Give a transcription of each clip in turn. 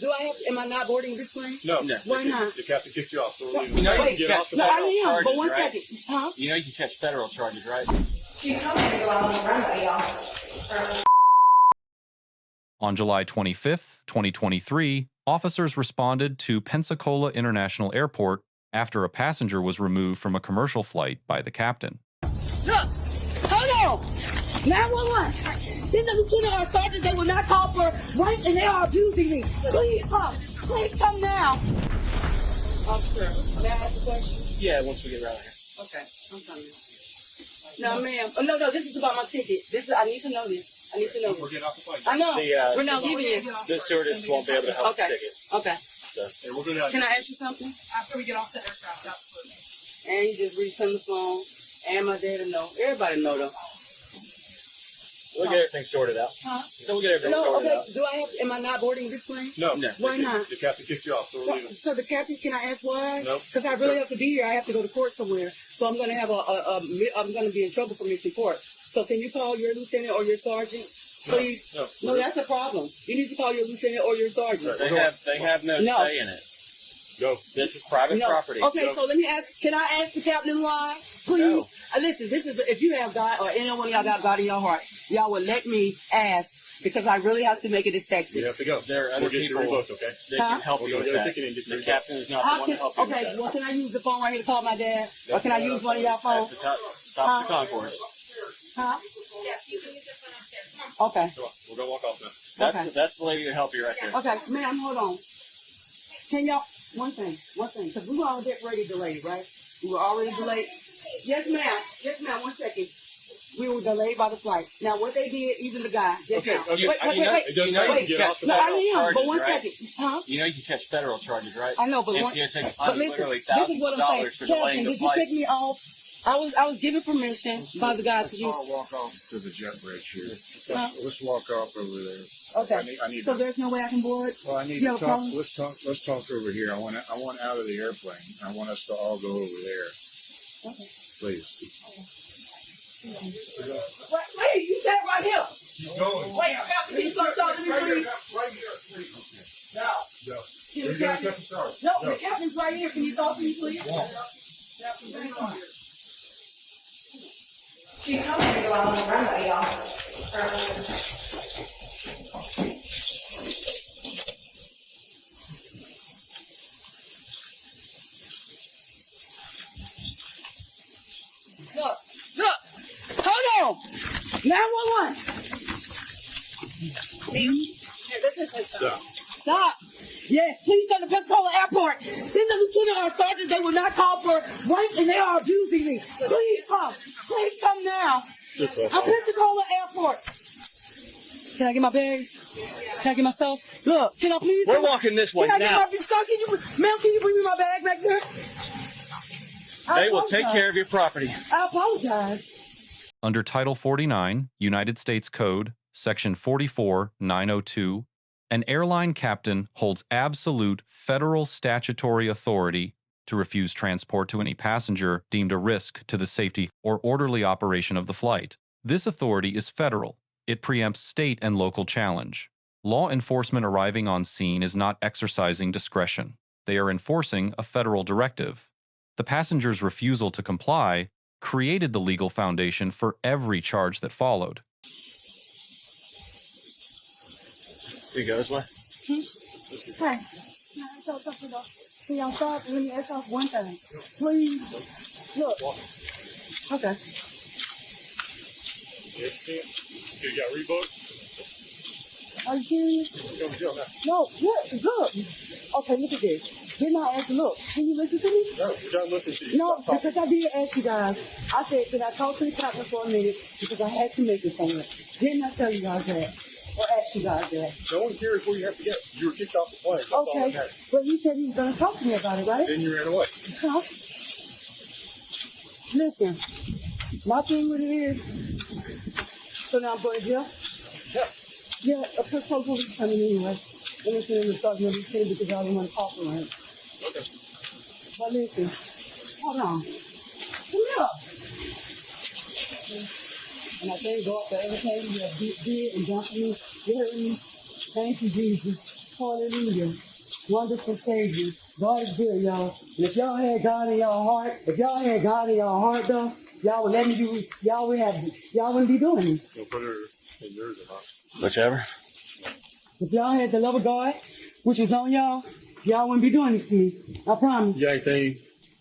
Do I have? Am I not boarding this plane? No. Why not? The captain kicked you off. So we're leaving. You know you Wait, can catch no, I federal am. charges, But one right? second, huh? You know you can catch federal charges, right? She's coming to go out on the runway, y'all. On July 25th, 2023, officers responded to Pensacola International Airport after a passenger was removed from a commercial flight by the captain. Look, hold on. 911. Send the lieutenant or sergeant. They will not call for rank and they are abusing me. Please come. Please come now. Officer, may I ask a question? Yeah, once we get around here. Okay, I'm coming. No, ma'am. Oh, no, this is about my ticket. I need to know this. I need to know We're this. getting off the plane. I know. The, We're not leaving yet. The stewardess won't be able to help Okay. the ticket. Okay. So. Hey, we're gonna. Can I ask you something? After we get off the aircraft, absolutely. And he just reached on the phone. And my daddy know. Everybody know though. We'll get everything sorted out. Huh? So we'll get everything No, sorted okay. out. Do I have? Am I not boarding this plane? No. No. Why not? The captain kicked you off. So we're leaving. So the captain, can I ask why? No. Because I really have to be here. I have to go to court somewhere. So I'm going to have I'm going to be in trouble for missing court. So can you call your lieutenant or your sergeant, please? No. No, that's a problem. You need to call your lieutenant or your sergeant. They have no say in it. Go. This is private property. Okay, so let me ask. Can I ask the captain why? Please. No. Listen, this is if you have God or anyone of y'all got God in your heart, y'all would let me ask because I really have to make a detective. You have to go. There are other We'll get you people revoked, okay? that can help We'll you go with get a that. ticket and get you The revoked. captain is not the one to help you with Okay, that. well, can I use the phone right here to call my dad? Or can I use one of y'all At phones? the top of the concourse. Huh? Yes, you can use your phone upstairs. Okay. Come on. We're gonna walk off now. That's the lady to help you right there. Okay, ma'am, hold on. Can y'all, one thing, because we were already delayed, right? We were already delayed. Yes, ma'am, 1 second. We were delayed by the flight. Now, what they did, even the guy, just Okay, now. okay. Wait, It doesn't matter if you get off the No, plane. I am, but charges, 1 right? second. Huh? You know you can catch federal charges, right? I know, but NTSA can but fine you listen, literally this is thousands what of I'm saying. dollars for delaying Captain, the did you flight. pick me off? I was given permission by the guy to use. I'll walk off to the jet bridge here. Huh? Let's walk off over there. Okay. I need So to, there's no way I can board? well, I need You to have a talk. problem? Let's talk over here. I want out of the airplane. I want us to all go over there, Okay. please. Wait, you said right here. Keep going. Wait, Captain, can you come talk to me, please? Right here, please. No. No. Can We're the gonna captain- cut the charge. No, the captain's right here. Can you talk to me, please? She's coming to go out on the runway, y'all. Look, hold on. 911. Stop. Yes, please come to Pensacola Airport. Send the lieutenant or sergeant. They will not call for rank and they are abusing me. Please come. Please come now. I'm Pensacola Airport. Can I get my bags? Can I get my stuff? Look, can I please? We're walking this way Can I now. get my stuff? Ma'am, can you bring me my bag back there? They will take care of your property. I apologize. Under Title 49, United States Code, Section 44902, an airline captain holds absolute federal statutory authority to refuse transport to any passenger deemed a risk to the safety or orderly operation of the flight. This authority is federal. It preempts state and local challenge. Law enforcement arriving on scene is not exercising discretion. They are enforcing a federal directive. The passenger's refusal to comply created the legal foundation for every charge that followed. Here you go, this way. Hey, can I ask y'all something though? Can y'all stop and let me ask y'all one thing? Please. Look. Okay. You got rebooked? Are you serious? Go to jail now. No, what? Look. Okay, look at this. Didn't I ask? Look, can you listen to me? No, you don't listen to you. No, Stop talking. because I did ask you guys. I said, can I talk to the captain for a minute? Because I had to make it somewhere. Didn't I tell you guys that? Or ask you guys that? No one cares where you have to go. You were kicked off the plane. That's all that Okay, matters. but he said he was going to talk to me about it, right? Then you ran away. Huh? Listen, my thing with it is, so now I'm going to jail? Yeah. Yeah, a Pensacola police coming anyway. And it's in the start of this thing because I don't want to call for him. Okay. But listen, hold on. Come here. And I thank God for everything you have did and done for me. You heard me? Thank you, Jesus. Hallelujah. Wonderful Savior. God is good, y'all. And if y'all had God in your heart, though, y'all would let me do, y'all wouldn't be doing this. You'll put her in yours or not. Whichever. If y'all had the love of God, which is on y'all wouldn't be doing this to me. I promise. You got anything?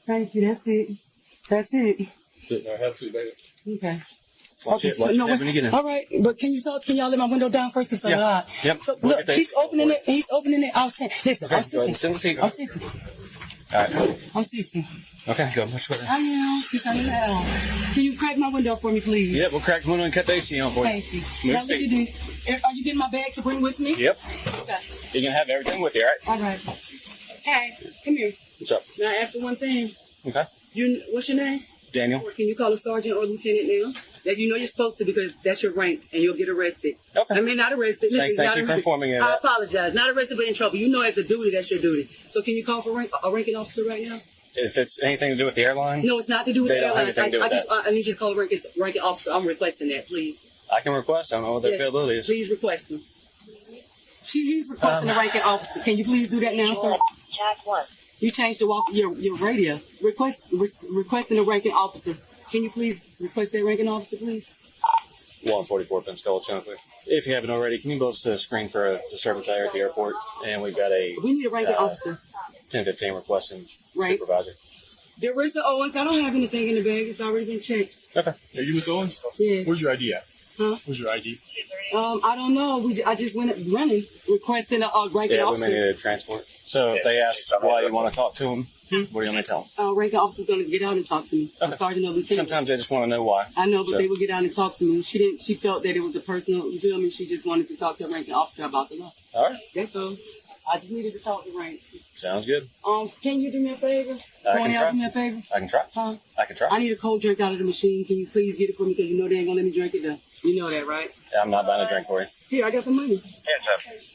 Thank you. That's it. That's it. Sit there. Have a seat, baby. Okay. Watch it when you get in. All right, but can y'all let my window down first? Cause Yeah. Yep. So look, he's opening it. I'll sit. Listen, I'm Go ahead and sitting. sit in the seat. I'm sitting. All right. I'm sitting. Okay, go much better. I am. Cause I'm out. Can you crack my window for me, please? Yep, we'll crack the window and cut the AC on for you. Thank you. Move Now look seat. at this. Are you getting my bag to bring with me? Yep. Okay. You're going to have everything with you, all right? All right. Hey, come here. What's up? Now ask you one thing. Okay. What's your name? Daniel. Can you call a sergeant or lieutenant now? That you know you're supposed to because that's your rank and you'll get arrested. Okay. I mean, not arrested. Listen, Thank not you for arrested. informing me of I that. apologize. Not arrested, but in trouble. You know as a duty, that's your duty. So can you call for a ranking officer right now? If it's anything to do with the airline, No, it's not to do with They the don't have airlines. anything to do with I need you to call a ranking officer. I'm requesting that, please. I can request. I don't know what the Yes, availability is. please request him. He's requesting a ranking officer. Can you please do that now, sir? You changed your radio. Requesting a ranking officer. Can you please request that ranking officer, please? 144 Pensacola Chunkley. If you haven't already, can you post a screen for a disturbance here at the airport? And we've got a We need a ranking officer. 1015 requesting Right. supervisor. Darissa Owens, I don't have anything in the bag. It's already been checked. Okay. Are you Miss Owens? Yes. Where's your ID at? Huh? Where's your ID? I don't know. I just went running, requesting a ranking Yeah, we may officer. need a transport. So if they ask why you want to talk to them, what do you want me to tell them? Ranking officer's going to get out and talk to me. A Okay. sergeant or lieutenant. Sometimes they just want to know why. I know, but So- they would get out and talk to me. She felt that it was a personal, you feel me? She just wanted to talk to a ranking officer about the law. All right. That's all. I just needed to talk to rank. Sounds good. Can you do me a favor? I can try. Do me a favor? I can try. Huh? I can try. I need a cold drink out of the machine. Can you please get it for me? Because you know they ain't going to let me drink it though. You know that, right? I'm not buying a drink for you. Here, I got the money.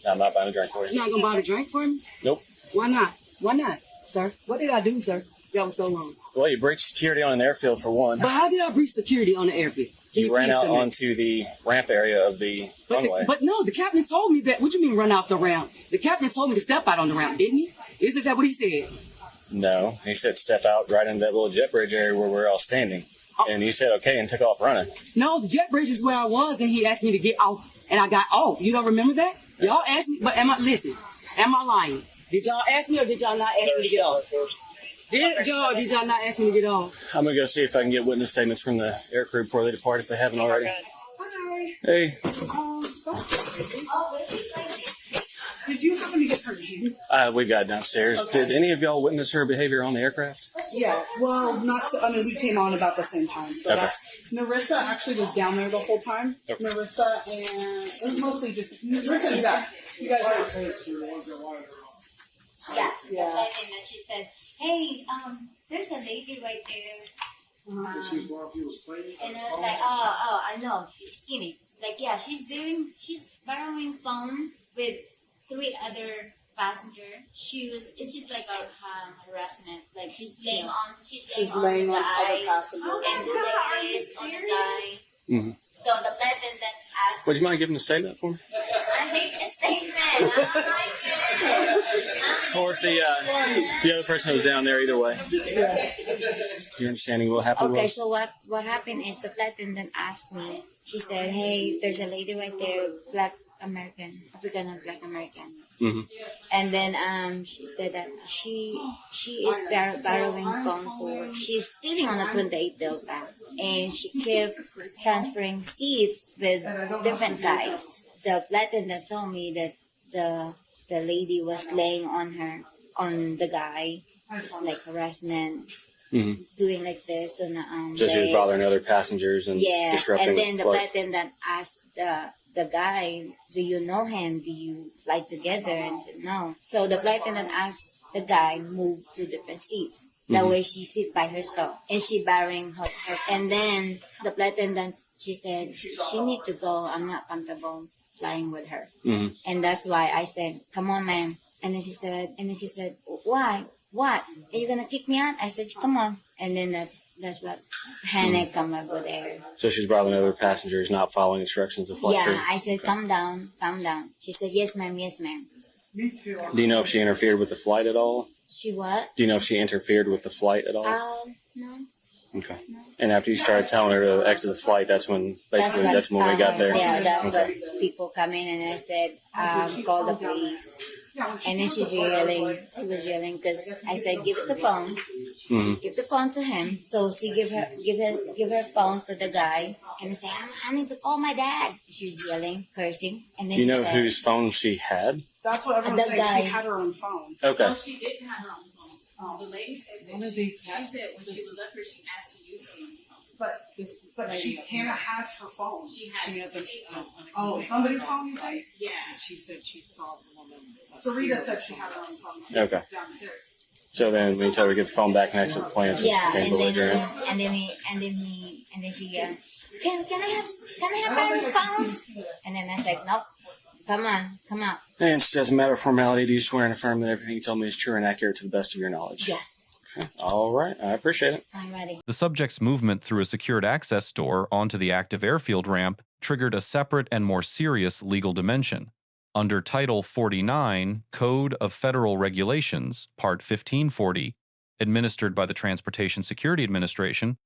I'm not buying a drink for you. You're not going to buy the drink for me? Nope. Why not? Why not, sir? What did I do, sir? That was so wrong. Well, you breached security on an airfield for one. But how did I breach security on the airfield? Can You ran please out tell me? onto the ramp area of the runway. But no, the captain told me that. What you mean run out the ramp? The captain told me to step out on the ramp, didn't he? Isn't that what he said? No, he said step out right into that little jet bridge area where we're all standing. And you said okay and took off running. No, the jet bridge is where I was, and he asked me to get off, and I got off. You don't remember that? Y'all asked me, but am I lying? Did y'all ask me or did y'all not ask me to get off? Did y'all not ask me to get off? I'm going to go see if I can get witness statements from the air crew before they depart if they haven't already. Hi. Hey. Did you happen to get her name? We got downstairs. Okay. Did any of y'all witness her behavior on the aircraft? Yeah, well, we came on about the same time. So Okay. that's Narissa actually was down there the whole time. Okay. Narissa and it was mostly just Narissa and Zach. You guys were Yeah. Yeah. And then she said, "Hey, there's a lady right there." And I was like, "Oh, I know. She's skinny. Like, yeah, she's borrowing phone with 3 other passengers. It's just like a harassment. Like she's laying on the other guy passengers. and do like this on the guy." Mm-hmm. So the attendant asked. Would you mind giving a statement for me? I hate a statement. I don't like it. Or if the other person was down there, either way. You're understanding what happened Okay, was? so what happened is the flight attendant asked me. She said, "Hey, there's a lady right there, Black American, African and Black American." Mm-hmm. And then she said that she is borrowing phone for. She's sitting on a 28 Delta, and she kept transferring seats with different guys. The flight attendant told me that the lady was laying on the guy, just like harassment. Mm-hmm. Doing like this and So she was bothering other passengers and disrupting and then the flight. flight attendant asked the guy, "Do you know him? Do you fly together?" And he said no. So the flight attendant asked the guy move to different seats. That way she sit by herself and she borrowing her. And then the flight attendant, she said she need to go. I'm not comfortable flying with her. Mm-hmm. And that's why I said, "Come on, ma'am." And then she said, "Why? What? Are you gonna kick me out?" I said, "Come on." And then that's what panic come over there. So she's bothering other passengers, not following instructions of flight crew. Yeah, I said, "Calm down, calm down." She said, "Yes, ma'am, yes, ma'am." Me too. Do you know if she interfered with the flight at all? She what? Do you know if she interfered with the flight at all? No. Okay. And after you started telling her to exit the flight, that's when that's when we got there. Yeah, that's when people come in and I said, call the police. And then she was yelling because I said, give it the phone. Give the phone to him. So she give her phone to the guy and I said, I need to call my dad. She was yelling, cursing. And then Do you know whose phone she had? That's what everyone's saying. She had her own phone. Okay. No, she didn't have her own phone. The lady said that she said when she was up here, she asked to use someone's phone. But Hannah has her phone. She has Somebody's phone, you think? Yeah. She said she saw the woman. Sarita said she had her own phone. She Okay. downstairs. So then we told her to get the phone back next to the plane. So yeah, she became belligerent. and then she can I have my phone? And then I said, nope. Come on. And just as a matter of formality, do you swear and affirm that everything you told me is true and accurate to the best of your knowledge? Yeah. Okay. All right. I appreciate it. I'm ready. The subject's movement through a secured access door onto the active airfield ramp triggered a separate and more serious legal dimension. Under Title 49, Code of Federal Regulations, Part 1540, administered by the Transportation Security Administration,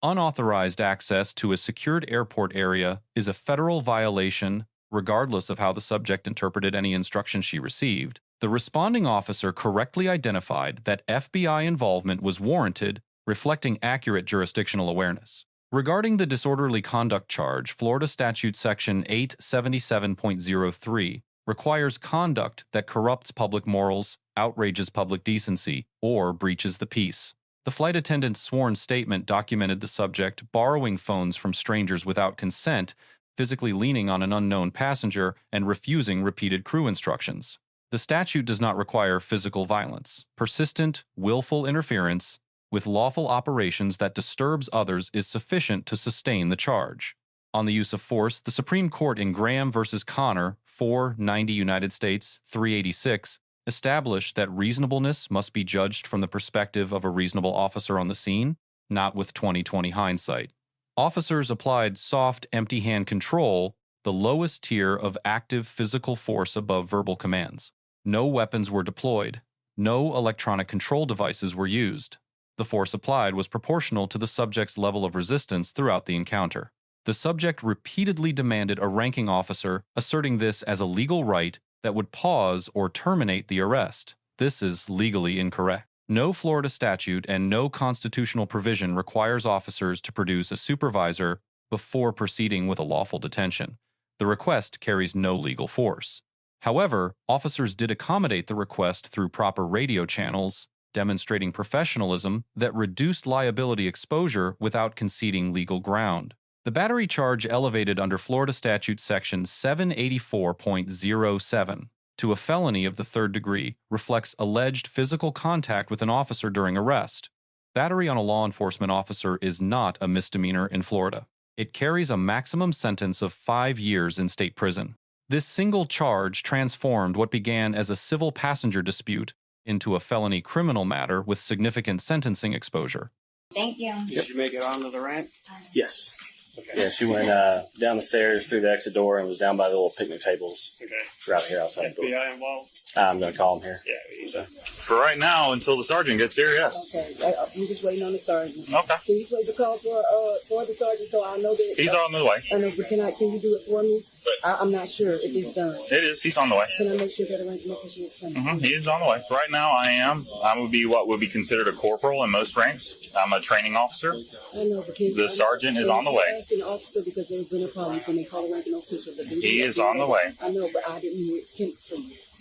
unauthorized access to a secured airport area is a federal violation regardless of how the subject interpreted any instruction she received. The responding officer correctly identified that FBI involvement was warranted, reflecting accurate jurisdictional awareness. Regarding the disorderly conduct charge, Florida Statute Section 877.03 requires conduct that corrupts public morals, outrages public decency, or breaches the peace. The flight attendant's sworn statement documented the subject borrowing phones from strangers without consent, physically leaning on an unknown passenger, and refusing repeated crew instructions. The statute does not require physical violence. Persistent, willful interference with lawful operations that disturbs others is sufficient to sustain the charge. On the use of force, the Supreme Court in Graham v. Connor, 490 United States 386, established that reasonableness must be judged from the perspective of a reasonable officer on the scene, not with 20/20 hindsight. Officers applied soft, empty-hand control, the lowest tier of active physical force above verbal commands. No weapons were deployed. No electronic control devices were used. The force applied was proportional to the subject's level of resistance throughout the encounter. The subject repeatedly demanded a ranking officer, asserting this as a legal right that would pause or terminate the arrest. This is legally incorrect. No Florida statute and no constitutional provision requires officers to produce a supervisor before proceeding with a lawful detention. The request carries no legal force. However, officers did accommodate the request through proper radio channels, demonstrating professionalism that reduced liability exposure without conceding legal ground. The battery charge elevated under Florida Statute Section 784.07 to a felony of the third degree reflects alleged physical contact with an officer during arrest. Battery on a law enforcement officer is not a misdemeanor in Florida. It carries a maximum sentence of 5 years in state prison. This single charge transformed what began as a civil passenger dispute into a felony criminal matter with significant sentencing exposure. Thank you. Did you make it onto the ramp? Yes. Okay. Yeah, she went down the stairs through the exit door and was down by the little picnic tables. Okay. Right here outside the door. FBI involved? I'm going to call him here. Yeah. So. For right now, until the sergeant gets here, yes. Okay, I'm just waiting on the sergeant. Okay. Can you place a call for the sergeant so I know that He's on the way. I know, but can you do it for me? I'm not sure if it's done. It is. He's on the way. Can I make sure that a ranking officer is coming? He is on the way. Right now, I would be what would be considered a corporal in most ranks. I'm a training officer. I know, but The sergeant is on the way. I'm asking the officer because there's been a problem when they call a ranking officer. He is on the way. I know, but I didn't hear it.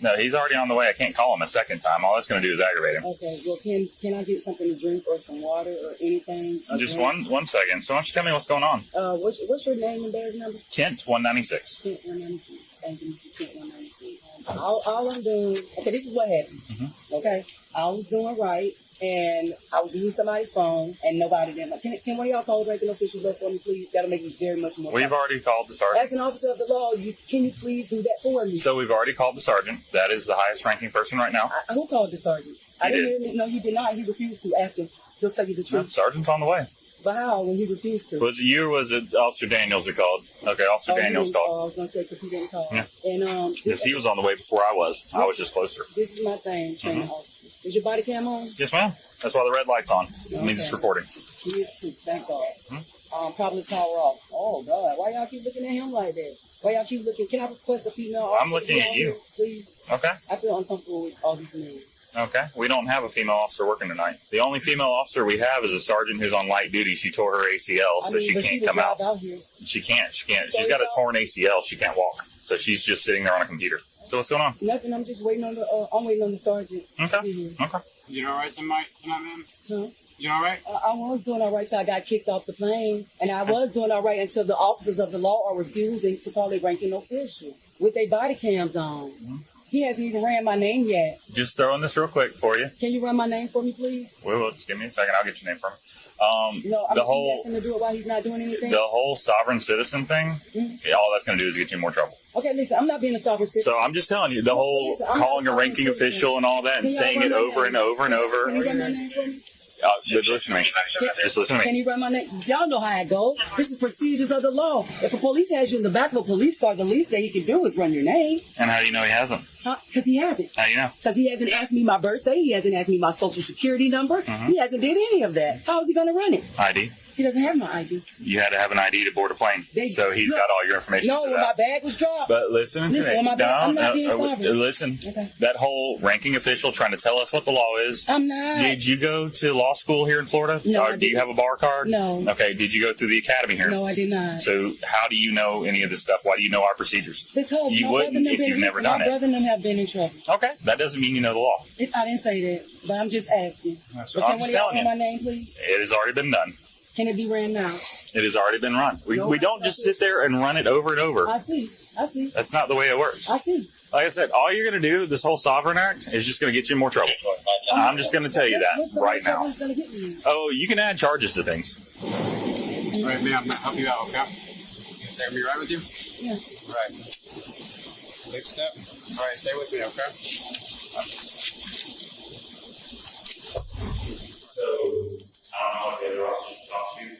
No, he's already on the way. I can't call him a second time. All that's going to do is aggravate him. Okay, well, can I get something to drink or some water or anything? Just one second. So why don't you tell me what's going on? What's your name and badge number? Kent 196. Kent 196. Thank you, Mr. Kent 196. All I'm doing, okay, this is what happened. Okay, I was doing right, and I was using somebody's phone, and nobody did. Can one of y'all call the ranking official for me, please? That'll make me very much more. We've already called the sergeant. As an officer of the law, can you please do that for me? So we've already called the sergeant. That is the highest ranking person right now. Who called the sergeant? I didn't hear him. No, he did not. He refused to ask him. He'll tell you the No, truth. sergeant's on the way. But how when he refused to? Was it you or was it Officer Daniels that called? Okay, Officer Daniels I called. was gonna say because he didn't call. Yeah. And Yes, he was on the way before I was. I was just closer. This is my thing, training officer. Is your body cam on? Yes, ma'am. That's why the red light's on. It means it's recording. He is too. Thank God. Probably power off. Oh God, why y'all keep looking at him like that? Why y'all keep looking? Can I request a female officer? I'm looking at you. Please. Okay. I feel uncomfortable with all these men. Okay. We don't have a female officer working tonight. The only female officer we have is a sergeant who's on light duty. She tore her ACL, so she can't come out. She can't. She's got a torn ACL. She can't walk. So she's just sitting there on a computer. So what's going on? Nothing. I'm just waiting on the sergeant. Okay. Okay. You all right tonight, ma'am? Huh? You all right? I was doing all right till I got kicked off the plane. And I was doing all right until the officers of the law are refusing to call a ranking official with their body cams on. He hasn't even ran my name yet. Just throwing this real quick for you. Can you run my name for me, please? We will. Just give me a second. I'll get your name from him. The whole asking to do it while he's not doing anything. The whole sovereign citizen thing. All that's going to do is get you in more trouble. Okay, listen. I'm not being a sovereign citizen. So I'm just telling you, the whole calling a ranking official and all that, and saying it over and over and over. Can you run my name for me? Listen to me. Just listen to me. Can you run my name? Y'all know how it goes. This is procedures of the law. If a police has you in the back of a police car, the least that he can do is run your name. And how do you know he hasn't? Because he hasn't. How do you know? Because he hasn't asked me my birthday. He hasn't asked me my social security number. He hasn't did any of that. How is he going to run it? ID. He doesn't have my ID. You had to have an ID to board a plane. So he's got all your information. No, when my bag was dropped. But listen to me. I'm not being sovereign. Listen. Okay. That whole ranking official trying to tell us what the law is. I'm not. Did you go to law school here in Florida? No. Or do you have a bar card? No. Okay. Did you go through the academy here? No, I did not. So how do you know any of this stuff? Why do you know our procedures? Because you wouldn't if you've never done it. My brother and them have been in trouble. Okay. That doesn't mean you know the law. I didn't say that, but I'm just asking. So I'm just telling you. My name, please? It has already been done. Can it be ran now? It has already been run. We don't just sit there and run it over and over. I see. That's not the way it works. I see. Like I said, all you're going to do, this whole Sovereign Act, is just going to get you in more trouble. I'm just going to tell you that right now. Oh, you can add charges to things. All right, ma'am, I'm going to help you out, okay? Is that going to be all right with you? Yeah. All right. Big step. All right, stay with me, okay? So, I don't know if the other officers talk to you.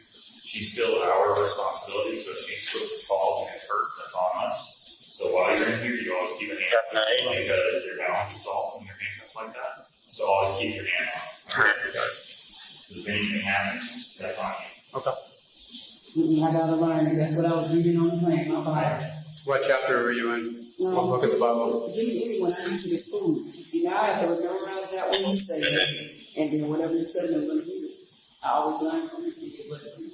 She's still our responsibility, so if she slips, falls, and gets hurt, that's on us. So while you're in here, you always keep a hand on because their balance is off when you're handcuffed like that. So always keep your hand on. Alright? Because if anything happens, that's on you. Okay. I gotta learn. That's what I was reading on the plane. My Bible. What chapter are you in? What book of the Bible? When I used to this food. See, now I have to memorize that when you say it. And then whatever you tell me, I'm going to do it. I always learn from it. It blesses me.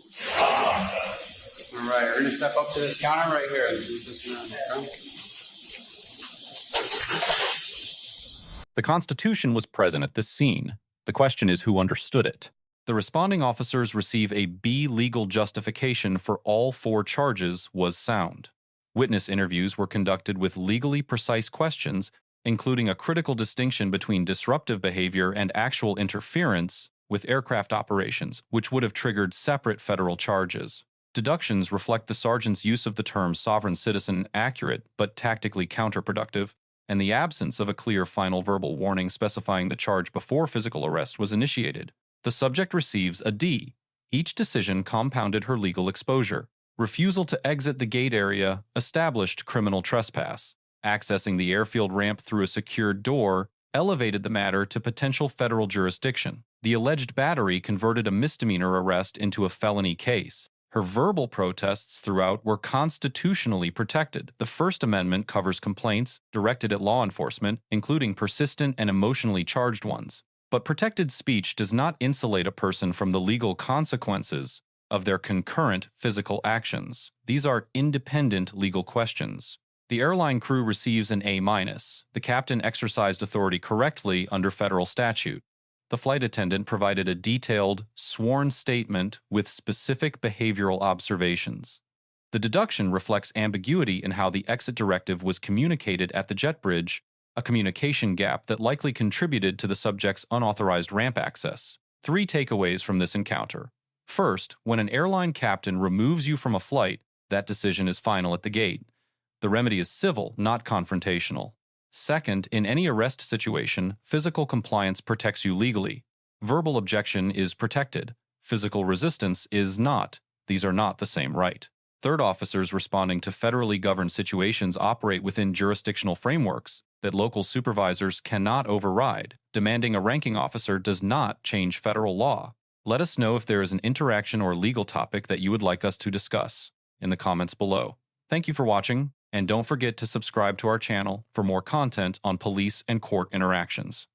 All right, we're going to step up to this counter right here. The Constitution was present at this scene. The question is who understood it. The responding officers receive a B legal justification for all 4 charges was sound. Witness interviews were conducted with legally precise questions, including a critical distinction between disruptive behavior and actual interference with aircraft operations, which would have triggered separate federal charges. Deductions reflect the sergeant's use of the term sovereign citizen accurate but tactically counterproductive, and the absence of a clear final verbal warning specifying the charge before physical arrest was initiated. The subject receives a D. Each decision compounded her legal exposure. Refusal to exit the gate area established criminal trespass. Accessing the airfield ramp through a secured door elevated the matter to potential federal jurisdiction. The alleged battery converted a misdemeanor arrest into a felony case. Her verbal protests throughout were constitutionally protected. The First Amendment covers complaints directed at law enforcement, including persistent and emotionally charged ones. But protected speech does not insulate a person from the legal consequences of their concurrent physical actions. These are independent legal questions. The airline crew receives an A-. The captain exercised authority correctly under federal statute. The flight attendant provided a detailed, sworn statement with specific behavioral observations. The deduction reflects ambiguity in how the exit directive was communicated at the jet bridge, a communication gap that likely contributed to the subject's unauthorized ramp access. 3 takeaways from this encounter. First, when an airline captain removes you from a flight, that decision is final at the gate. The remedy is civil, not confrontational. Second, in any arrest situation, physical compliance protects you legally. Verbal objection is protected. Physical resistance is not. These are not the same right. Third officers responding to federally governed situations operate within jurisdictional frameworks that local supervisors cannot override. Demanding a ranking officer does not change federal law. Let us know if there is an interaction or legal topic that you would like us to discuss in the comments below. Thank you for watching, and don't forget to subscribe to our channel for more content on police and court interactions.